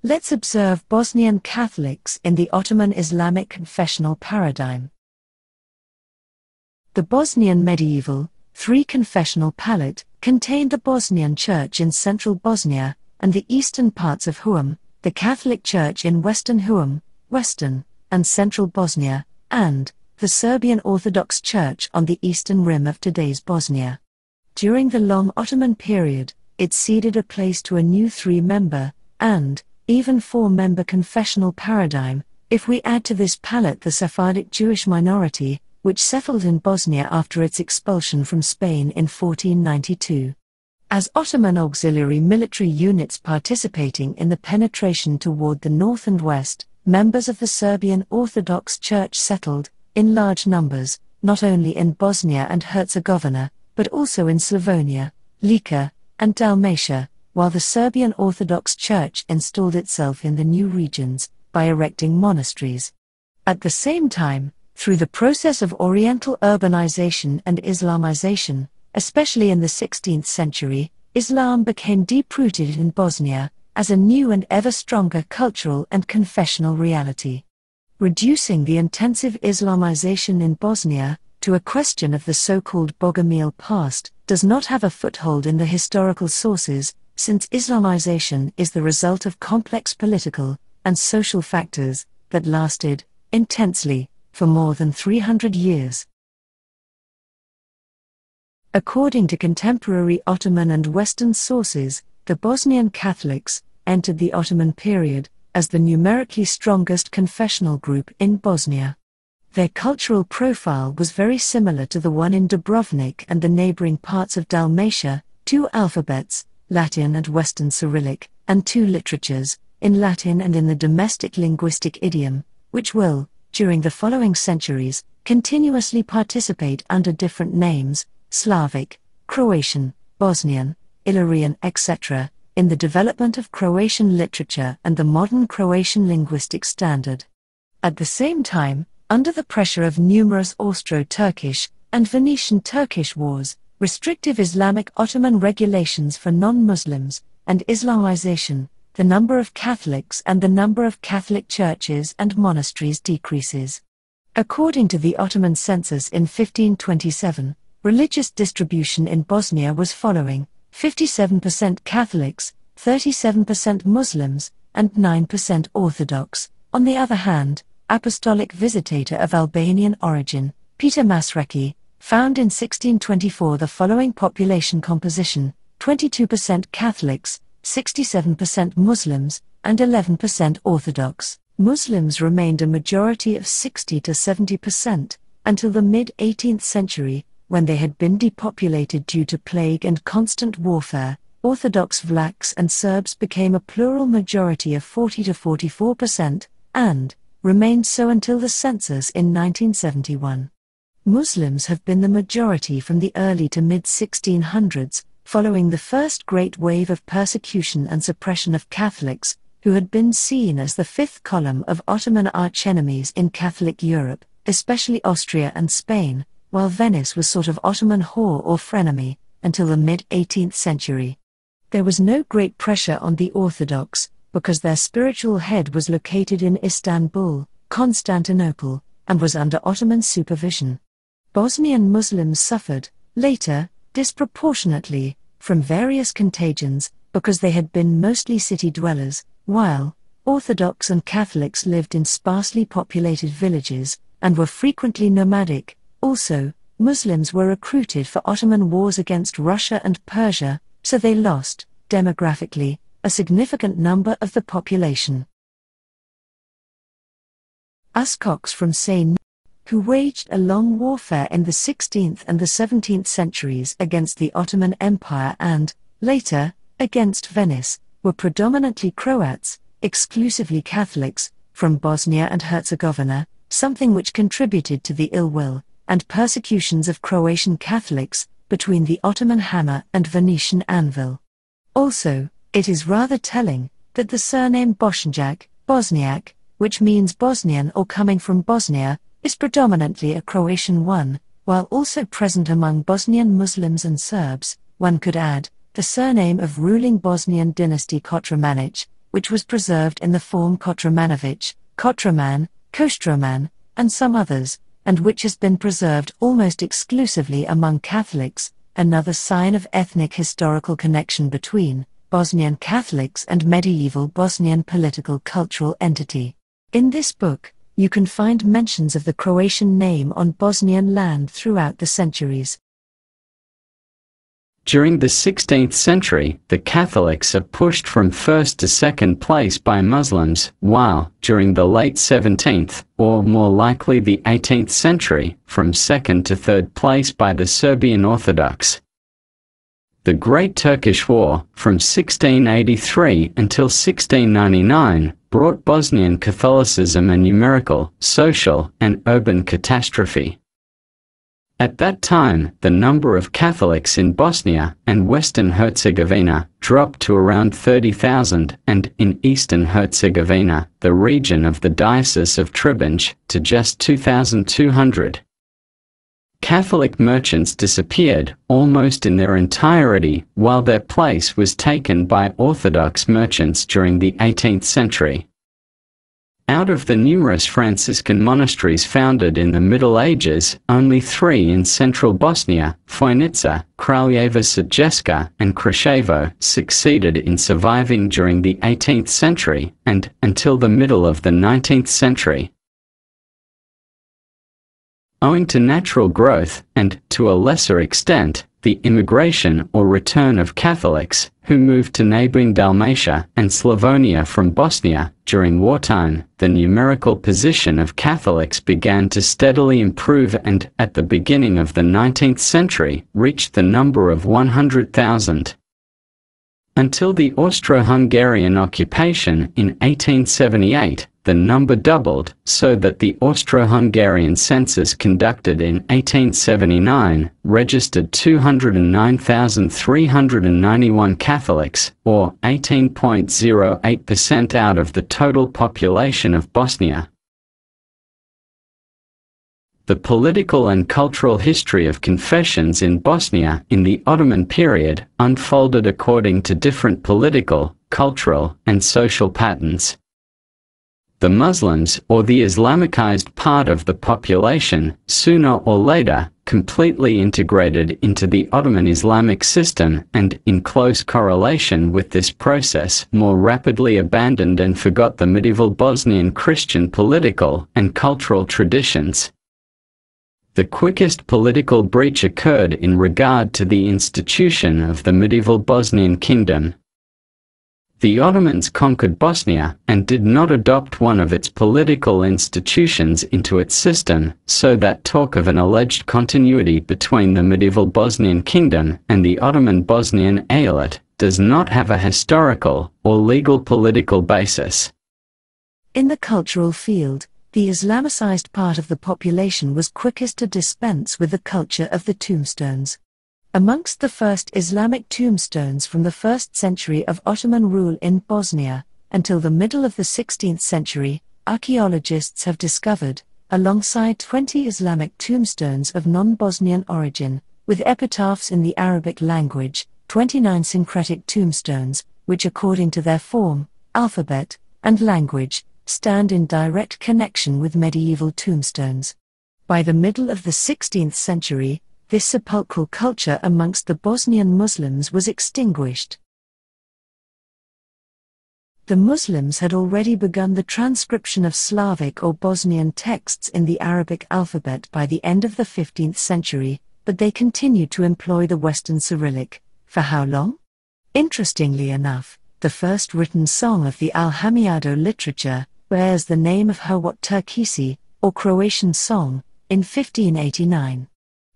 Let's observe Bosnian Catholics in the Ottoman Islamic confessional paradigm. The Bosnian medieval, three-confessional palette contained the Bosnian Church in central Bosnia and the eastern parts of Huam, the Catholic Church in western Huam, western and central Bosnia, and the Serbian Orthodox Church on the eastern rim of today's Bosnia. During the long Ottoman period, it ceded a place to a new three-member, and even four-member confessional paradigm, if we add to this palette the Sephardic Jewish minority, which settled in Bosnia after its expulsion from Spain in 1492. As Ottoman auxiliary military units participating in the penetration toward the north and west, members of the Serbian Orthodox Church settled, in large numbers, not only in Bosnia and Herzegovina, but also in Slavonia, Lika, and Dalmatia, while the Serbian Orthodox Church installed itself in the new regions, by erecting monasteries. At the same time, through the process of Oriental urbanization and Islamization, especially in the 16th century, Islam became deep-rooted in Bosnia, as a new and ever stronger cultural and confessional reality. Reducing the intensive Islamization in Bosnia to a question of the so-called Bogomil past does not have a foothold in the historical sources, since Islamization is the result of complex political and social factors that lasted, intensely, for more than 300 years. According to contemporary Ottoman and Western sources, the Bosnian Catholics entered the Ottoman period as the numerically strongest confessional group in Bosnia. Their cultural profile was very similar to the one in Dubrovnik and the neighboring parts of Dalmatia: two alphabets, Latin and Western Cyrillic, and two literatures, in Latin and in the domestic linguistic idiom, which will, during the following centuries, continuously participate under different names, Slavic, Croatian, Bosnian, Illyrian, etc., in the development of Croatian literature and the modern Croatian linguistic standard. At the same time, under the pressure of numerous Austro-Turkish and Venetian Turkish wars, restrictive Islamic Ottoman regulations for non-Muslims, and Islamization, the number of Catholics and the number of Catholic churches and monasteries decreases. According to the Ottoman census in 1527, religious distribution in Bosnia was following: 57% Catholics, 37% Muslims, and 9% Orthodox. On the other hand, apostolic visitator of Albanian origin, Peter Masreki, found in 1624 the following population composition: 22% Catholics, 67% Muslims, and 11% Orthodox. Muslims remained a majority of 60 to 70%, until the mid-18th century, when they had been depopulated due to plague and constant warfare. Orthodox Vlachs and Serbs became a plural majority of 40 to 44%, and remained so until the census in 1971. Muslims have been the majority from the early to mid-1600s, following the first great wave of persecution and suppression of Catholics, who had been seen as the fifth column of Ottoman archenemies in Catholic Europe, especially Austria and Spain, while Venice was sort of Ottoman whore or frenemy, until the mid-18th century. There was no great pressure on the Orthodox, because their spiritual head was located in Istanbul, Constantinople, and was under Ottoman supervision. Bosnian Muslims suffered, later, disproportionately, from various contagions, because they had been mostly city dwellers, while Orthodox and Catholics lived in sparsely populated villages, and were frequently nomadic. Also, Muslims were recruited for Ottoman wars against Russia and Persia, so they lost, demographically, a significant number of the population. Uscox from Seine, who waged a long warfare in the 16th and the 17th centuries against the Ottoman Empire and, later, against Venice, were predominantly Croats, exclusively Catholics, from Bosnia and Herzegovina, something which contributed to the ill will and persecutions of Croatian Catholics between the Ottoman hammer and Venetian anvil. Also, it is rather telling that the surname Bošnjak, Bosniak, which means Bosnian or coming from Bosnia, is predominantly a Croatian one, while also present among Bosnian Muslims and Serbs. One could add the surname of ruling Bosnian dynasty Kotromanić, which was preserved in the form Kotromanović, Kotroman, Kostroman, and some others, and which has been preserved almost exclusively among Catholics, another sign of ethnic historical connection between Bosnian Catholics and medieval Bosnian political cultural entity. In this book, you can find mentions of the Croatian name on Bosnian land throughout the centuries. During the 16th century, the Catholics are pushed from first to second place by Muslims, while, during the late 17th, or more likely the 18th century, from second to third place by the Serbian Orthodox. The Great Turkish War, from 1683 until 1699, brought Bosnian Catholicism a numerical, social, and urban catastrophe. At that time, the number of Catholics in Bosnia and Western Herzegovina dropped to around 30,000, and in Eastern Herzegovina, the region of the Diocese of Trebinje, to just 2,200. Catholic merchants disappeared almost in their entirety, while their place was taken by Orthodox merchants during the 18th century. Out of the numerous Franciscan monasteries founded in the Middle Ages, only 3 in central Bosnia, Fojnica, Kraljeva Srpska, and Krševo, succeeded in surviving during the 18th century, and until the middle of the 19th century. Owing to natural growth, and, to a lesser extent, the immigration or return of Catholics, who moved to neighboring Dalmatia and Slavonia from Bosnia, during wartime, the numerical position of Catholics began to steadily improve and, at the beginning of the 19th century, reached the number of 100,000. Until the Austro-Hungarian occupation in 1878, the number doubled, so that the Austro-Hungarian census conducted in 1879 registered 209,391 Catholics, or 18.08% out of the total population of Bosnia. The political and cultural history of confessions in Bosnia in the Ottoman period unfolded according to different political, cultural, and social patterns. The Muslims, or the Islamicized part of the population, sooner or later, completely integrated into the Ottoman Islamic system and, in close correlation with this process, more rapidly abandoned and forgot the medieval Bosnian Christian political and cultural traditions. The quickest political breach occurred in regard to the institution of the medieval Bosnian kingdom. The Ottomans conquered Bosnia and did not adopt one of its political institutions into its system, so that talk of an alleged continuity between the medieval Bosnian kingdom and the Ottoman Bosnian Eyalet does not have a historical or legal political basis. In the cultural field, the Islamicized part of the population was quickest to dispense with the culture of the tombstones. Amongst the first Islamic tombstones from the 1st century of Ottoman rule in Bosnia, until the middle of the 16th century, archaeologists have discovered, alongside 20 Islamic tombstones of non-Bosnian origin, with epitaphs in the Arabic language, 29 syncretic tombstones, which according to their form, alphabet, and language, stand in direct connection with medieval tombstones. By the middle of the 16th century, this sepulchral culture amongst the Bosnian Muslims was extinguished. The Muslims had already begun the transcription of Slavic or Bosnian texts in the Arabic alphabet by the end of the 15th century, but they continued to employ the Western Cyrillic. For how long? Interestingly enough, the first written song of the Al-Hamiado literature bears the name of Hrvat Turkisi, or Croatian song, in 1589.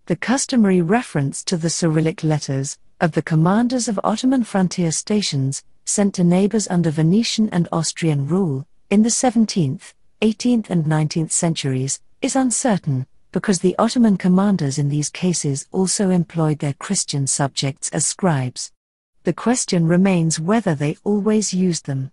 The customary reference to the Cyrillic letters of the commanders of Ottoman frontier stations, sent to neighbors under Venetian and Austrian rule, in the 17th, 18th and 19th centuries, is uncertain, because the Ottoman commanders in these cases also employed their Christian subjects as scribes. The question remains whether they always used them.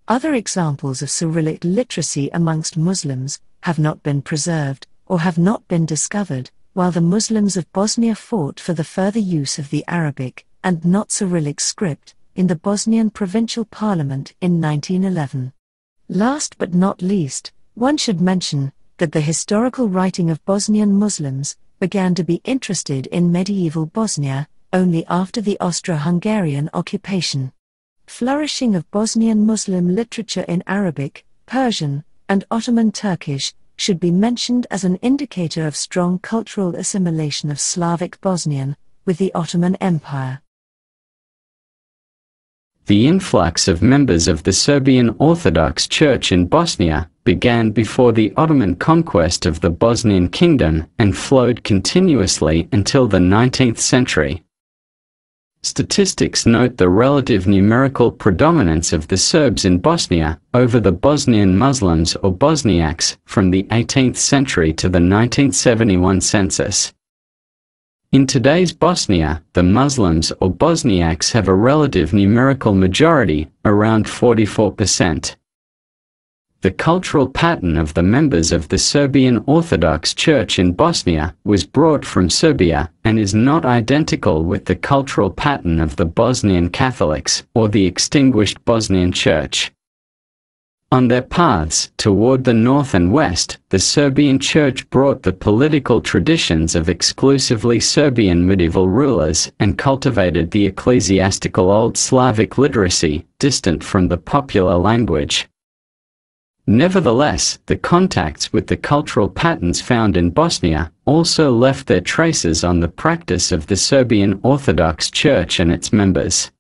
Other examples of Cyrillic literacy amongst Muslims have not been preserved, or have not been discovered, while the Muslims of Bosnia fought for the further use of the Arabic, and not Cyrillic script, in the Bosnian Provincial Parliament in 1911. Last but not least, one should mention that the historical writing of Bosnian Muslims began to be interested in medieval Bosnia only after the Austro-Hungarian occupation. Flourishing of Bosnian Muslim literature in Arabic, Persian, and Ottoman Turkish should be mentioned as an indicator of strong cultural assimilation of Slavic Bosnian with the Ottoman Empire. The influx of members of the Serbian Orthodox Church in Bosnia began before the Ottoman conquest of the Bosnian Kingdom and flowed continuously until the 19th century. Statistics note the relative numerical predominance of the Serbs in Bosnia over the Bosnian Muslims or Bosniaks from the 18th century to the 1971 census. In today's Bosnia, the Muslims or Bosniaks have a relative numerical majority, around 44%. The cultural pattern of the members of the Serbian Orthodox Church in Bosnia was brought from Serbia and is not identical with the cultural pattern of the Bosnian Catholics or the extinguished Bosnian Church. On their paths toward the north and west, the Serbian Church brought the political traditions of exclusively Serbian medieval rulers and cultivated the ecclesiastical Old Slavic literacy, distant from the popular language. Nevertheless, the contacts with the cultural patterns found in Bosnia also left their traces on the practice of the Serbian Orthodox Church and its members.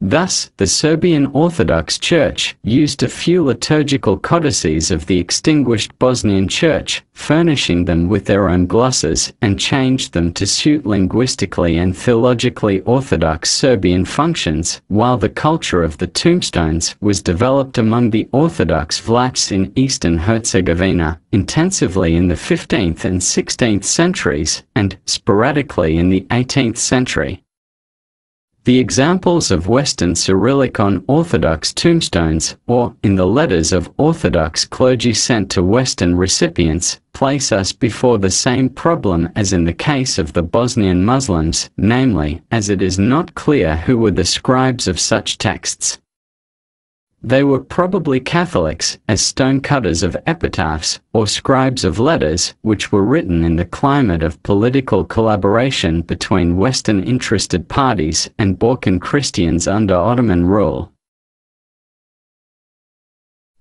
Thus, the Serbian Orthodox Church used a few liturgical codices of the extinguished Bosnian Church, furnishing them with their own glosses, and changed them to suit linguistically and theologically orthodox Serbian functions, while the culture of the tombstones was developed among the Orthodox Vlachs in eastern Herzegovina, intensively in the 15th and 16th centuries, and sporadically in the 18th century. The examples of Western Cyrillic on Orthodox tombstones, or in the letters of Orthodox clergy sent to Western recipients, place us before the same problem as in the case of the Bosnian Muslims, namely, as it is not clear who were the scribes of such texts. They were probably Catholics, as stonecutters of epitaphs, or scribes of letters, which were written in the climate of political collaboration between Western interested parties and Balkan Christians under Ottoman rule.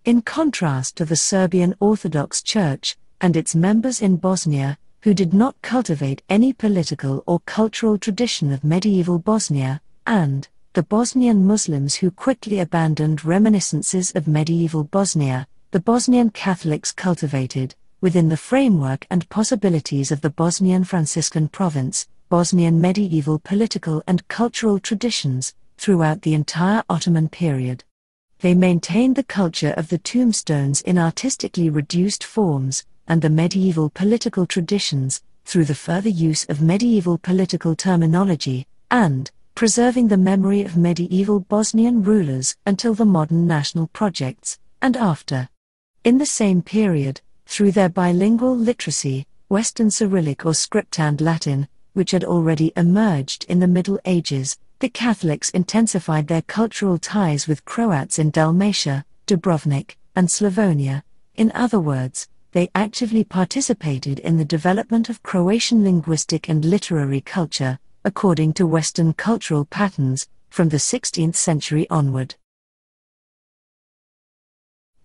In contrast to the Serbian Orthodox Church and its members in Bosnia, who did not cultivate any political or cultural tradition of medieval Bosnia, and the Bosnian Muslims who quickly abandoned reminiscences of medieval Bosnia, the Bosnian Catholics cultivated, within the framework and possibilities of the Bosnian Franciscan province, Bosnian medieval political and cultural traditions, throughout the entire Ottoman period. They maintained the culture of the tombstones in artistically reduced forms, and the medieval political traditions, through the further use of medieval political terminology, and preserving the memory of medieval Bosnian rulers until the modern national projects, and after. In the same period, through their bilingual literacy, Western Cyrillic or scriptand Latin, which had already emerged in the Middle Ages, the Catholics intensified their cultural ties with Croats in Dalmatia, Dubrovnik, and Slavonia. In other words, they actively participated in the development of Croatian linguistic and literary culture, according to Western cultural patterns, from the 16th century onward.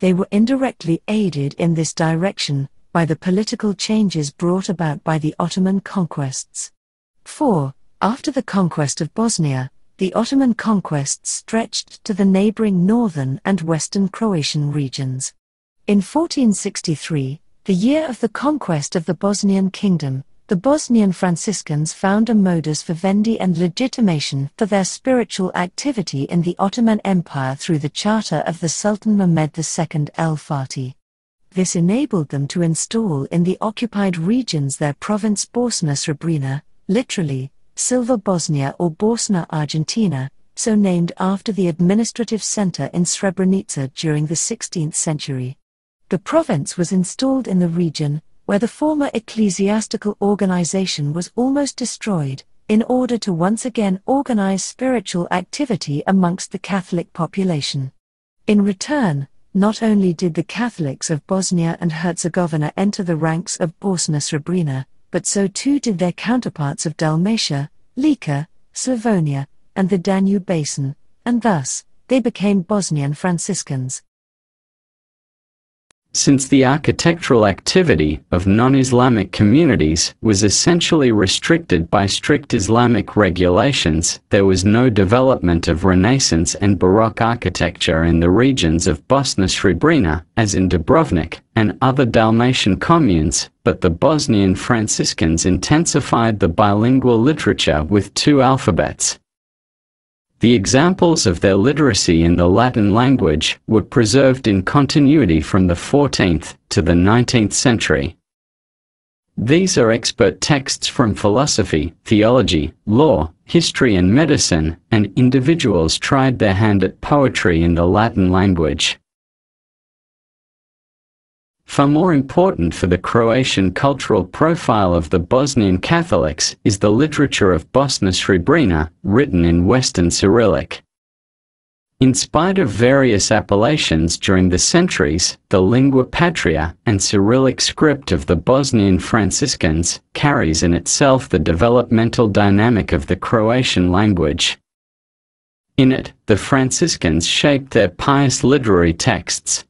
They were indirectly aided in this direction by the political changes brought about by the Ottoman conquests. For, after the conquest of Bosnia, the Ottoman conquests stretched to the neighboring northern and western Croatian regions. In 1463, the year of the conquest of the Bosnian kingdom, the Bosnian Franciscans found a modus vivendi and legitimation for their spiritual activity in the Ottoman Empire through the charter of the Sultan Mehmed II El-Fatih. This enabled them to install in the occupied regions their province Bosna Srebrena, literally, Silver Bosnia or Bosna Argentina, so named after the administrative center in Srebrenica during the 16th century. The province was installed in the region, where the former ecclesiastical organization was almost destroyed, in order to once again organize spiritual activity amongst the Catholic population. In return, not only did the Catholics of Bosnia and Herzegovina enter the ranks of Bosna Srebrena, but so too did their counterparts of Dalmatia, Lika, Slavonia, and the Danube Basin, and thus, they became Bosnian Franciscans. Since the architectural activity of non-Islamic communities was essentially restricted by strict Islamic regulations, there was no development of Renaissance and Baroque architecture in the regions of Bosna Srebrena, as in Dubrovnik, and other Dalmatian communes, but the Bosnian Franciscans intensified the bilingual literature with two alphabets. The examples of their literacy in the Latin language were preserved in continuity from the 14th to the 19th century. These are expert texts from philosophy, theology, law, history and medicine, and individuals tried their hand at poetry in the Latin language. Far more important for the Croatian cultural profile of the Bosnian Catholics is the literature of Bosna Srebrena, written in Western Cyrillic. In spite of various appellations during the centuries, the lingua patria and Cyrillic script of the Bosnian Franciscans carries in itself the developmental dynamic of the Croatian language. In it, the Franciscans shaped their pious literary texts.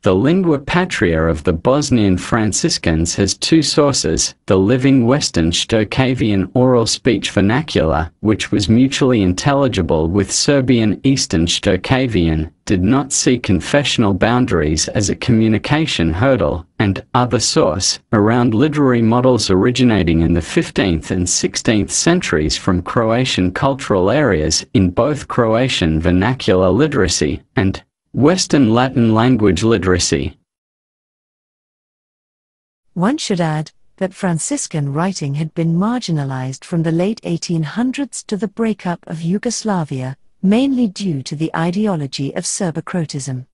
The lingua patria of the Bosnian Franciscans has two sources: the living Western Shtokavian oral speech vernacular, which was mutually intelligible with Serbian Eastern Shtokavian, did not see confessional boundaries as a communication hurdle, and other source, around literary models originating in the 15th and 16th centuries from Croatian cultural areas in both Croatian vernacular literacy and Western Latin language literacy. One should add that Franciscan writing had been marginalized from the late 1800s to the breakup of Yugoslavia, mainly due to the ideology of Serbocrotism.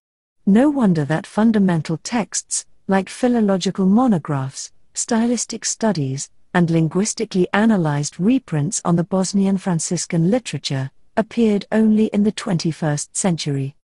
No wonder that fundamental texts, like philological monographs, stylistic studies, and linguistically analyzed reprints on the Bosnian Franciscan literature, appeared only in the 21st century.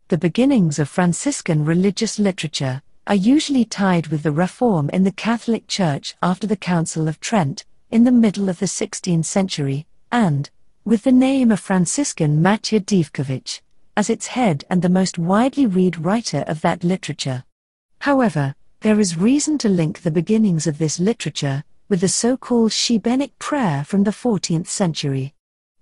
The beginnings of Franciscan religious literature are usually tied with the reform in the Catholic Church after the Council of Trent, in the middle of the 16th century, and, with the name of Franciscan Matija Divković, as its head and the most widely read writer of that literature. However, there is reason to link the beginnings of this literature with the so-called Šibenic prayer from the 14th century.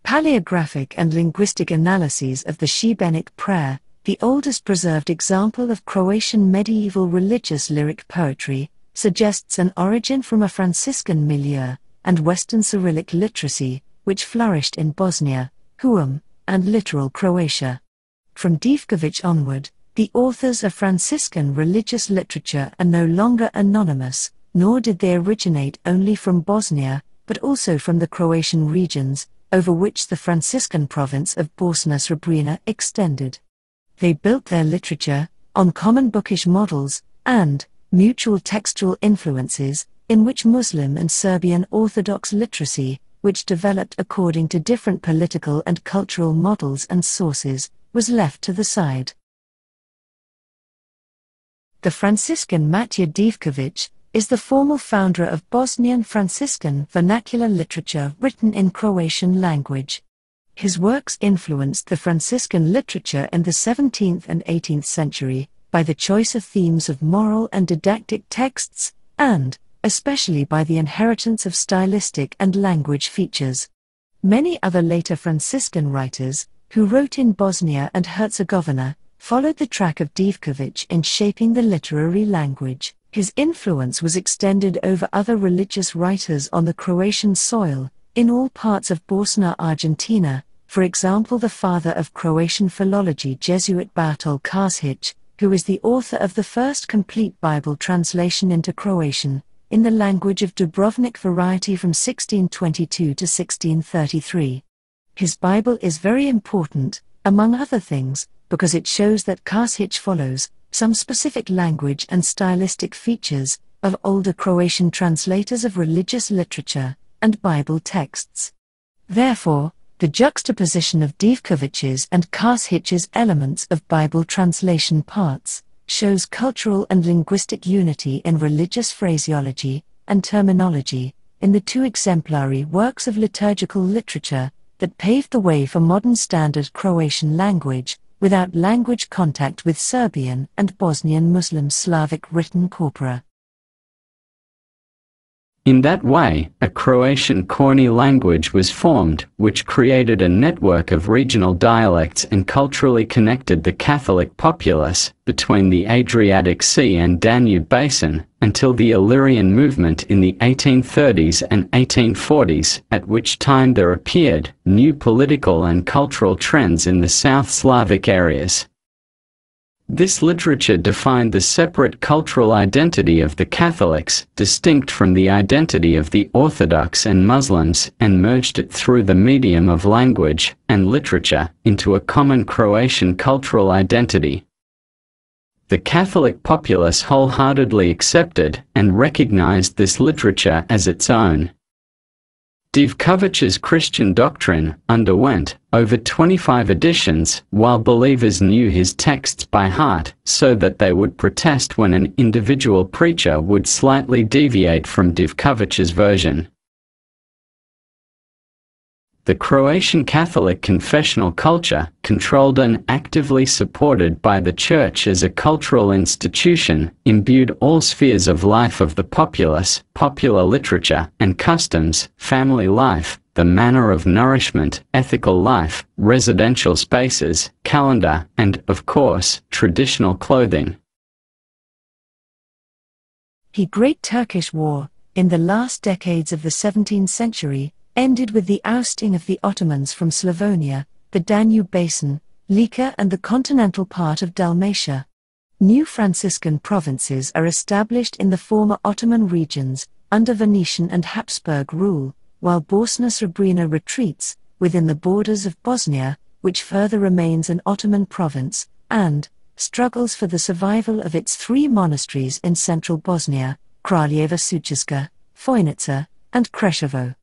Paleographic and linguistic analyses of the Šibenic prayer, the oldest preserved example of Croatian medieval religious lyric poetry, suggests an origin from a Franciscan milieu and Western Cyrillic literacy, which flourished in Bosnia, Huum, and littoral Croatia. From Divković onward, the authors of Franciscan religious literature are no longer anonymous, nor did they originate only from Bosnia, but also from the Croatian regions, over which the Franciscan province of Bosna Srebrena extended. They built their literature on common bookish models and mutual textual influences, in which Muslim and Serbian Orthodox literacy, which developed according to different political and cultural models and sources, was left to the side. The Franciscan Matija Divković is the formal founder of Bosnian Franciscan vernacular literature written in Croatian language. His works influenced the Franciscan literature in the 17th and 18th century by the choice of themes of moral and didactic texts, and, especially by the inheritance of stylistic and language features. Many other later Franciscan writers, who wrote in Bosnia and Herzegovina, followed the track of Divković in shaping the literary language. His influence was extended over other religious writers on the Croatian soil, in all parts of Bosna, Argentina, for example the father of Croatian philology Jesuit Bartol Kašić, who is the author of the first complete Bible translation into Croatian, in the language of Dubrovnik variety from 1622 to 1633. His Bible is very important, among other things, because it shows that Kašić follows some specific language and stylistic features of older Croatian translators of religious literature and Bible texts. Therefore, the juxtaposition of Divković's and Kašić's elements of Bible translation parts shows cultural and linguistic unity in religious phraseology and terminology in the two exemplary works of liturgical literature that paved the way for modern standard Croatian language without language contact with Serbian and Bosnian Muslim Slavic written corpora. In that way, a Croatian Korni language was formed, which created a network of regional dialects and culturally connected the Catholic populace between the Adriatic Sea and Danube Basin until the Illyrian movement in the 1830s and 1840s, at which time there appeared new political and cultural trends in the South Slavic areas. This literature defined the separate cultural identity of the Catholics, distinct from the identity of the Orthodox and Muslims, and merged it through the medium of language and literature into a common Croatian cultural identity. The Catholic populace wholeheartedly accepted and recognized this literature as its own. Divković's Christian doctrine underwent over 25 editions, while believers knew his texts by heart so that they would protest when an individual preacher would slightly deviate from Divković's version. The Croatian Catholic confessional culture, controlled and actively supported by the Church as a cultural institution, imbued all spheres of life of the populace, popular literature and customs, family life, the manner of nourishment, ethical life, residential spaces, calendar, and, of course, traditional clothing. The Great Turkish War, in the last decades of the 17th century, ended with the ousting of the Ottomans from Slavonia, the Danube Basin, Lika and the continental part of Dalmatia. New Franciscan provinces are established in the former Ottoman regions, under Venetian and Habsburg rule, while Bosna-Srebrena retreats, within the borders of Bosnia, which further remains an Ottoman province, and struggles for the survival of its three monasteries in central Bosnia, Kraljeva Sućiska, Vojnica, and Kreševo.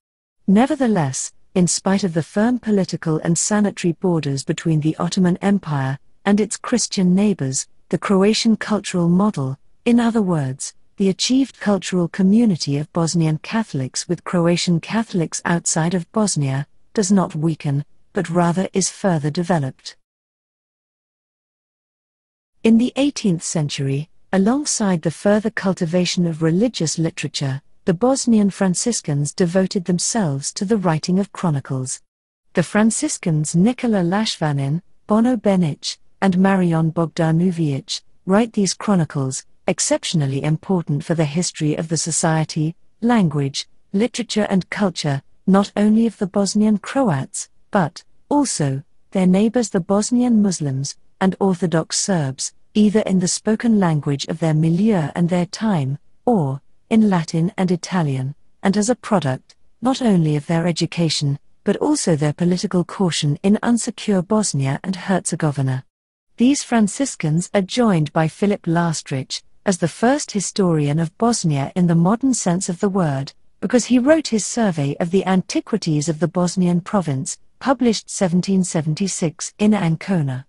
Nevertheless, in spite of the firm political and sanitary borders between the Ottoman Empire and its Christian neighbors, the Croatian cultural model, in other words, the achieved cultural community of Bosnian Catholics with Croatian Catholics outside of Bosnia, does not weaken, but rather is further developed. In the 18th century, alongside the further cultivation of religious literature, the Bosnian Franciscans devoted themselves to the writing of chronicles. The Franciscans Nikola Lashvanin, Bono Benić, and Marion Bogdanović write these chronicles, exceptionally important for the history of the society, language, literature and culture, not only of the Bosnian Croats, but, also, their neighbors the Bosnian Muslims and Orthodox Serbs, either in the spoken language of their milieu and their time, or in Latin and Italian, and as a product, not only of their education, but also their political caution in unsecure Bosnia and Herzegovina. These Franciscans are joined by Philip Lastrić as the first historian of Bosnia in the modern sense of the word, because he wrote his survey of the antiquities of the Bosnian province, published 1776 in Ancona.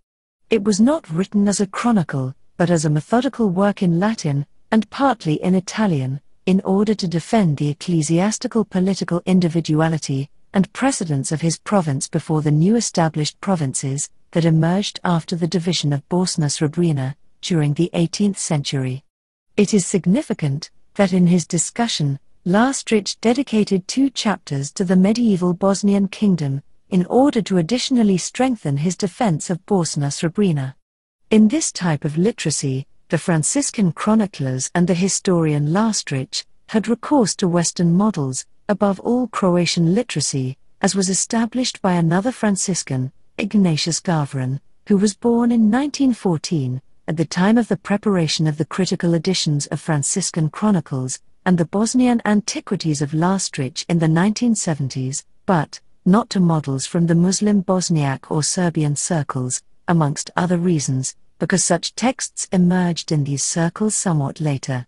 It was not written as a chronicle, but as a methodical work in Latin, and partly in Italian, in order to defend the ecclesiastical political individuality and precedence of his province before the new established provinces that emerged after the division of Bosna-Srebrena during the 18th century. It is significant that in his discussion, Lastrić dedicated 2 chapters to the medieval Bosnian kingdom, in order to additionally strengthen his defense of Bosna-Srebrena. In this type of literacy, the Franciscan chroniclers and the historian Lastrić had recourse to Western models, above all Croatian literacy, as was established by another Franciscan, Ignatius Gavran, who was born in 1914, at the time of the preparation of the critical editions of Franciscan Chronicles and the Bosnian Antiquities of Lastrić in the 1970s, but not to models from the Muslim Bosniak or Serbian circles, amongst other reasons, because such texts emerged in these circles somewhat later.